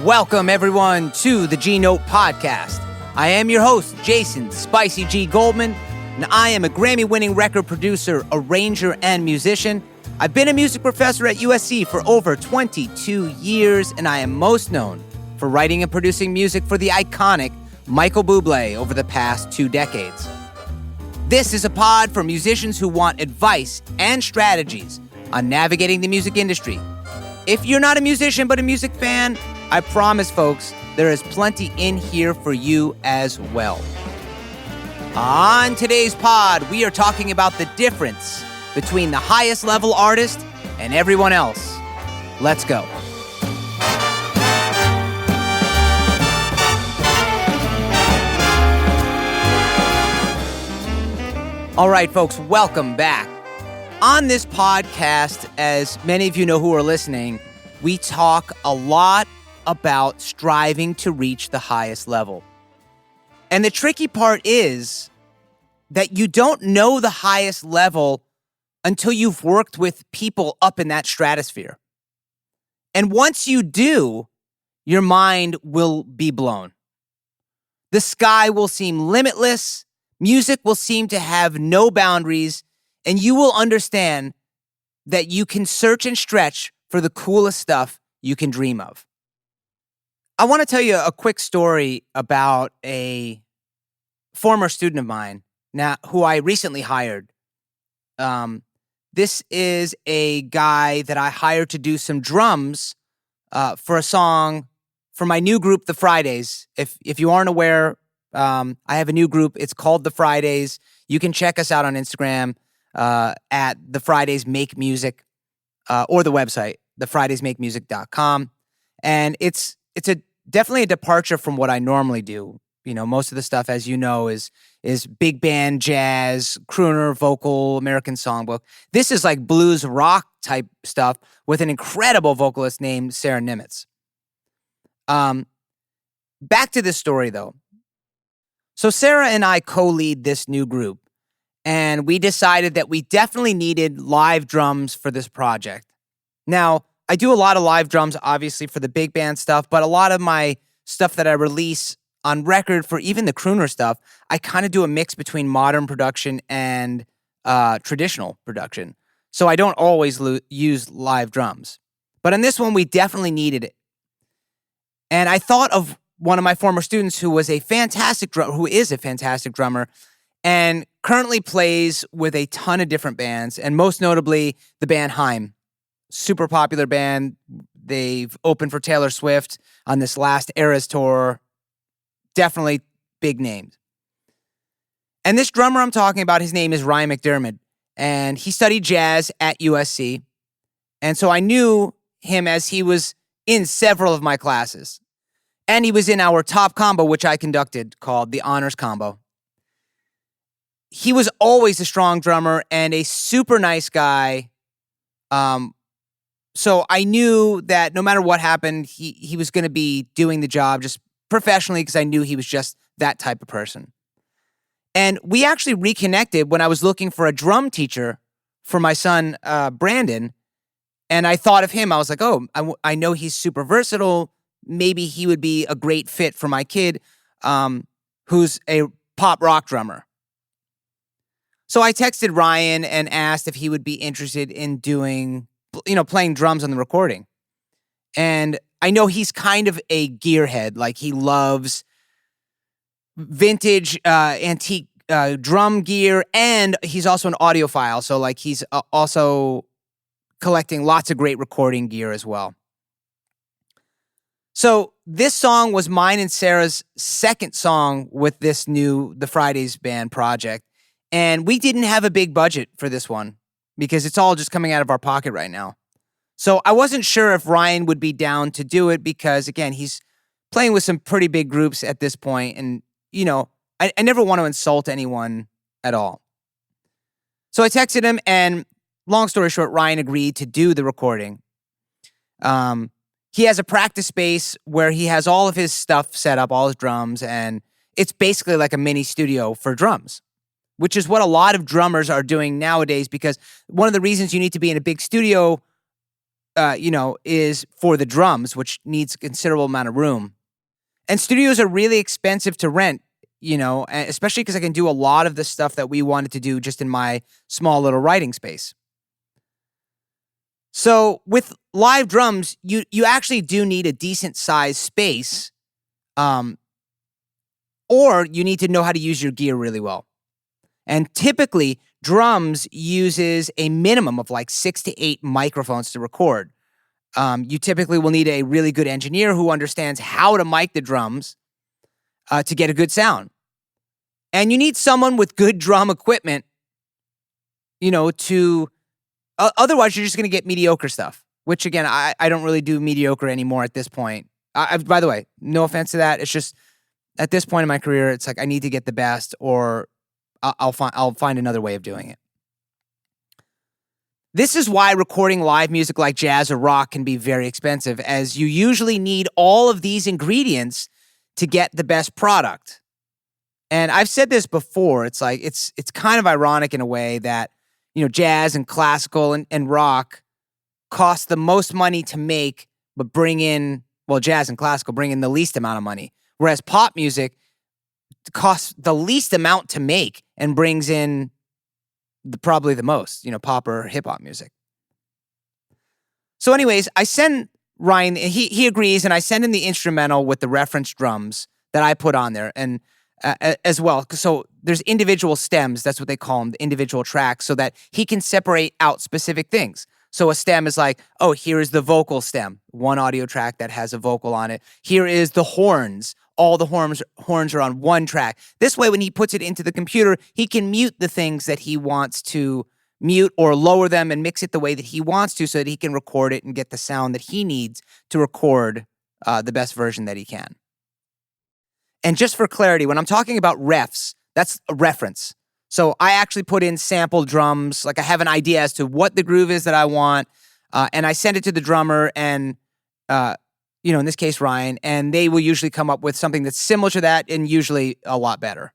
Welcome, everyone, to the G-Note Podcast. I am your host, Jason Spicy G. Goldman, and I am a Grammy-winning record producer, arranger, and musician. I've been a music professor at USC for over 22 years, and I am most known for writing and producing music for the iconic Michael Bublé over the past 2 decades. This is a pod for musicians who want advice and strategies on navigating the music industry. If you're not a musician but a music fan, I promise, folks, there is plenty in here for you as well. On today's pod, we are talking about the difference between the highest level artist and everyone else. Let's go. All right, folks, welcome back. On this podcast, as many of you know who are listening, we talk a lot about striving to reach the highest level. And the tricky part is that you don't know the highest level until you've worked with people up in that stratosphere. And once you do, your mind will be blown. The sky will seem limitless, music will seem to have no boundaries, and you will understand that you can search and stretch for the coolest stuff you can dream of. I want to tell you a quick story about a former student of mine now who I recently hired. This is a guy that I hired to do some drums for a song for my new group, The Fridays. If you aren't aware, I have a new group. It's called The Fridays. You can check us out on Instagram at The Fridays Make Music or the website, thefridaysmakemusic.com. And it's definitely a departure from what I normally do. You know, most of the stuff, as you know, is big band, jazz, crooner, vocal, American songbook. This is like blues rock type stuff with an incredible vocalist named Sarah Nimitz. Back to this story, though. So Sarah and I co-lead this new group, and we decided that we definitely needed live drums for this project. Now, I do a lot of live drums, obviously, for the big band stuff, but a lot of my stuff that I release on record for even the crooner stuff, I kind of do a mix between modern production and traditional production. So I don't always use live drums. But on this one, we definitely needed it. And I thought of one of my former students who is a fantastic drummer, and currently plays with a ton of different bands, and most notably the band Haim. Super popular band. They've opened for Taylor Swift on this last Eras tour. Definitely big names. And this drummer I'm talking about, his name is Ryan McDiarmid, and he studied jazz at USC. And so I knew him as he was in several of my classes. And he was in our top combo, which I conducted, called the Honors Combo. He was always a strong drummer and a super nice guy. So I knew that no matter what happened, he was going to be doing the job just professionally because I knew he was just that type of person. And we actually reconnected when I was looking for a drum teacher for my son, Brandon. And I thought of him. I was like, oh, I know he's super versatile. Maybe he would be a great fit for my kid, who's a pop rock drummer. So I texted Ryan and asked if he would be interested in playing drums on the recording. And I know he's kind of a gearhead. Like, he loves vintage, antique drum gear, and he's also an audiophile. So, like, he's also collecting lots of great recording gear as well. So this song was mine and Sarah's second song with this new The Fridays band project. And we didn't have a big budget for this one because it's all just coming out of our pocket right now. So I wasn't sure if Ryan would be down to do it because, again, he's playing with some pretty big groups at this point. And, you know, I never want to insult anyone at all. So I texted him, and long story short, Ryan agreed to do the recording. He has a practice space where he has all of his stuff set up, all his drums, and it's basically like a mini studio for drums, which is what a lot of drummers are doing nowadays, because one of the reasons you need to be in a big studio is for the drums, which needs a considerable amount of room. And studios are really expensive to rent, especially because I can do a lot of the stuff that we wanted to do just in my small little writing space. So with live drums, you actually do need a decent sized space, or you need to know how to use your gear really well. And typically, drums uses a minimum of like 6 to 8 microphones to record. You typically will need a really good engineer who understands how to mic the drums to get a good sound. And you need someone with good drum equipment, otherwise you're just going to get mediocre stuff, which again, I don't really do mediocre anymore at this point. By the way, no offense to that. It's just at this point in my career, it's like I need to get the best, or I'll find another way of doing it. This is why recording live music like jazz or rock can be very expensive, as you usually need all of these ingredients to get the best product. And I've said this before, it's like it's kind of ironic in a way that, jazz and classical and rock cost the most money to make, but jazz and classical bring in the least amount of money. Whereas pop music costs the least amount to make and brings in probably the most, pop or hip hop music. So anyways, I send Ryan, he agrees, and I send him the instrumental with the reference drums that I put on there, and as well. So there's individual stems, that's what they call them, the individual tracks, so that he can separate out specific things. So a stem is like, oh, here is the vocal stem, one audio track that has a vocal on it. Here is the horns. All the horns are on one track. This way, when he puts it into the computer, he can mute the things that he wants to mute or lower them and mix it the way that he wants to so that he can record it and get the sound that he needs to record the best version that he can. And just for clarity, when I'm talking about refs, that's a reference. So I actually put in sample drums, like I have an idea as to what the groove is that I want, and I send it to the drummer and, in this case, Ryan, and they will usually come up with something that's similar to that and usually a lot better.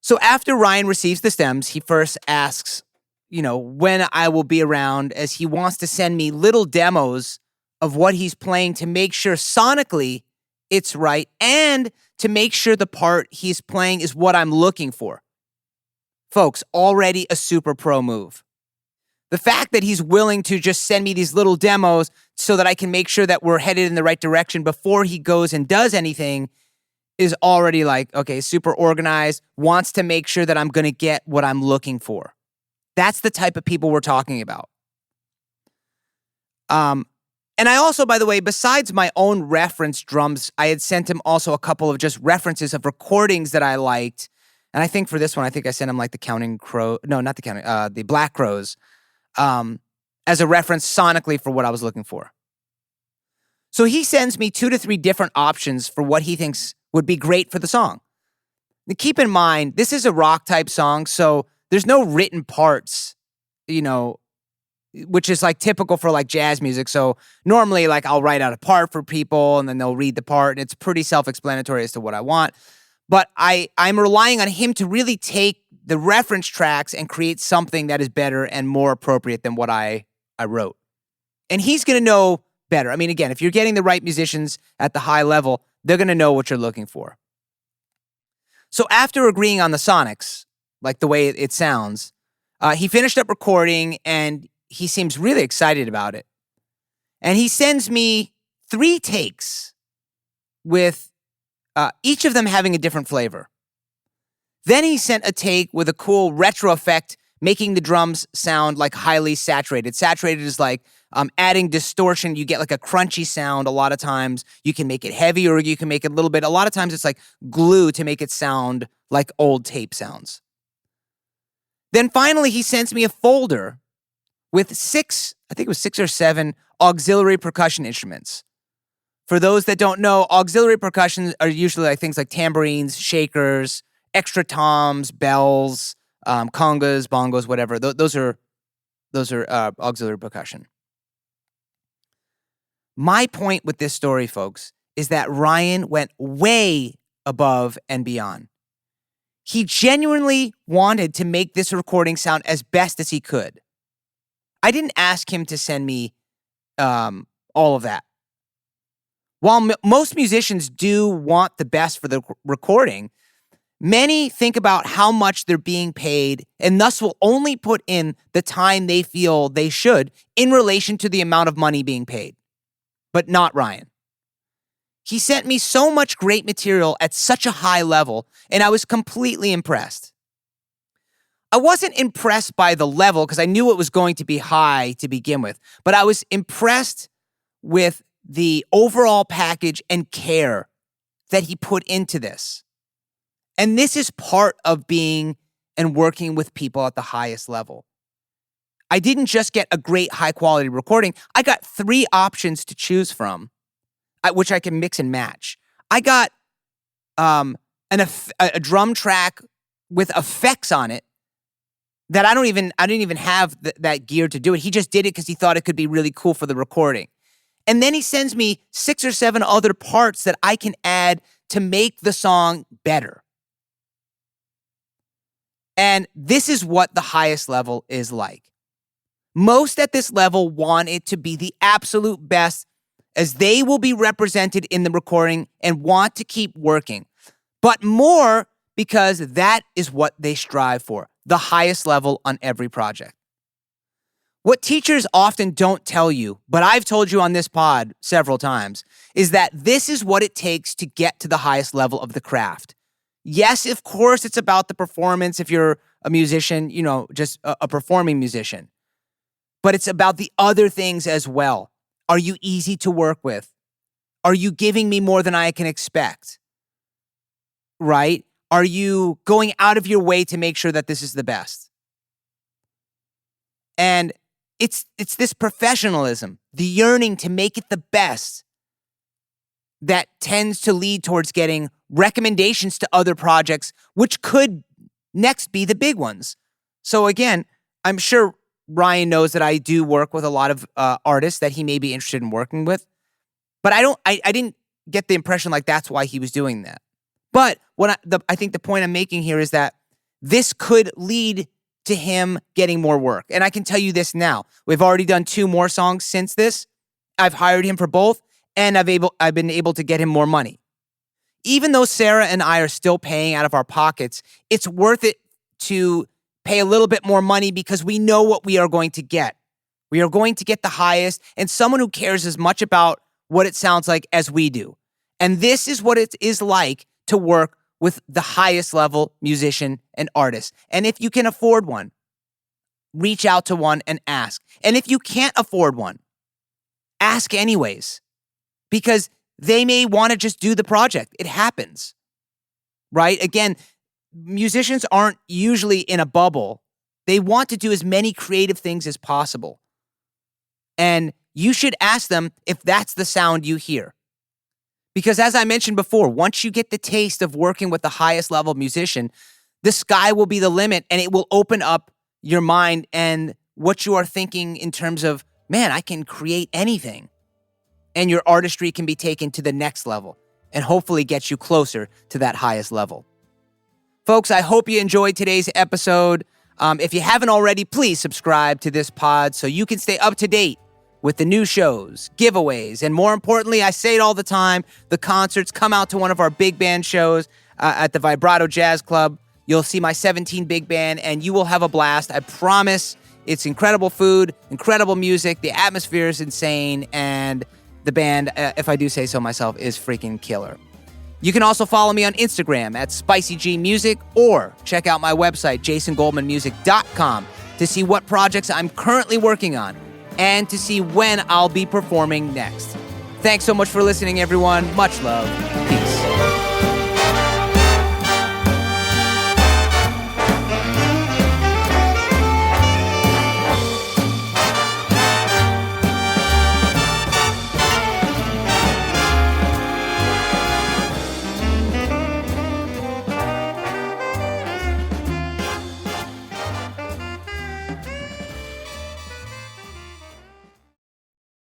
So after Ryan receives the stems, he first asks, when I will be around, as he wants to send me little demos of what he's playing to make sure sonically it's right and to make sure the part he's playing is what I'm looking for. Folks, already a super pro move. The fact that he's willing to just send me these little demos so that I can make sure that we're headed in the right direction before he goes and does anything is already like, okay, super organized, wants to make sure that I'm going to get what I'm looking for. That's the type of people we're talking about. And I also, by the way, besides my own reference drums, I had sent him also a couple of just references of recordings that I liked. And I think for this one, I think I sent him like the Black Crows, as a reference sonically for what I was looking for. So he sends me 2 to 3 different options for what he thinks would be great for the song. Now, keep in mind, this is a rock type song, so there's no written parts, which is like typical for like jazz music. So normally like I'll write out a part for people and then they'll read the part and it's pretty self-explanatory as to what I want. But I'm relying on him to really take the reference tracks and create something that is better and more appropriate than what I wrote. And he's going to know better. I mean, again, if you're getting the right musicians at the high level, they're going to know what you're looking for. So after agreeing on the sonics, like the way it sounds, he finished up recording and he seems really excited about it. And he sends me 3 takes with each of them having a different flavor. Then he sent a take with a cool retro effect, making the drums sound like highly saturated. Saturated is like adding distortion. You get like a crunchy sound a lot of times. You can make it heavy or you can make it a little bit. A lot of times it's like glue to make it sound like old tape sounds. Then finally he sends me a folder with 6 or 7 auxiliary percussion instruments. For those that don't know, auxiliary percussion are usually like things like tambourines, shakers, extra toms, bells, congas, bongos, whatever. Those are auxiliary percussion. My point with this story, folks, is that Ryan went way above and beyond. He genuinely wanted to make this recording sound as best as he could. I didn't ask him to send me all of that. While most musicians do want the best for the recording, many think about how much they're being paid and thus will only put in the time they feel they should in relation to the amount of money being paid. But not Ryan. He sent me so much great material at such a high level, and I was completely impressed. I wasn't impressed by the level because I knew it was going to be high to begin with, but I was impressed with the overall package and care that he put into this. And this is part of being and working with people at the highest level. I didn't just get a great high quality recording. I got 3 options to choose from, which I can mix and match. I got a drum track with effects on it that I didn't even have that gear to do it. He just did it because he thought it could be really cool for the recording. And then he sends me 6 or 7 other parts that I can add to make the song better. And this is what the highest level is like. Most at this level want it to be the absolute best, as they will be represented in the recording and want to keep working. But more because that is what they strive for, the highest level on every project. What teachers often don't tell you, but I've told you on this pod several times, is that this is what it takes to get to the highest level of the craft. Yes, of course, it's about the performance if you're a musician, just a performing musician. But it's about the other things as well. Are you easy to work with? Are you giving me more than I can expect? Right? Are you going out of your way to make sure that this is the best? And it's this professionalism, the yearning to make it the best, that tends to lead towards getting recommendations to other projects, which could next be the big ones. So again, I'm sure Ryan knows that I do work with a lot of artists that he may be interested in working with, but I didn't get the impression like that's why he was doing that. But I think the point I'm making here is that this could lead to him getting more work. And I can tell you this now. We've already done 2 more songs since this. I've hired him for both, and I've been able to get him more money. Even though Sarah and I are still paying out of our pockets, it's worth it to pay a little bit more money because we know what we are going to get. We are going to get the highest and someone who cares as much about what it sounds like as we do. And this is what it is like to work with the highest level musician and artist. And if you can afford one, reach out to one and ask. And if you can't afford one, ask anyways, because they may want to just do the project. It happens, right? Again, musicians aren't usually in a bubble. They want to do as many creative things as possible. And you should ask them if that's the sound you hear. Because as I mentioned before, once you get the taste of working with the highest level musician, the sky will be the limit and it will open up your mind and what you are thinking in terms of, man, I can create anything. And your artistry can be taken to the next level and hopefully get you closer to that highest level. Folks, I hope you enjoyed today's episode. If you haven't already, please subscribe to this pod so you can stay up to date with the new shows, giveaways, and more importantly, I say it all the time, the concerts. Come out to one of our big band shows at the Vibrato Jazz Club. You'll see my 17 big band, and you will have a blast. I promise. It's incredible food, incredible music. The atmosphere is insane, and the band, if I do say so myself, is freaking killer. You can also follow me on Instagram at SpicyGMusic or check out my website, jasongoldmanmusic.com, to see what projects I'm currently working on and to see when I'll be performing next. Thanks so much for listening, everyone. Much love. Peace.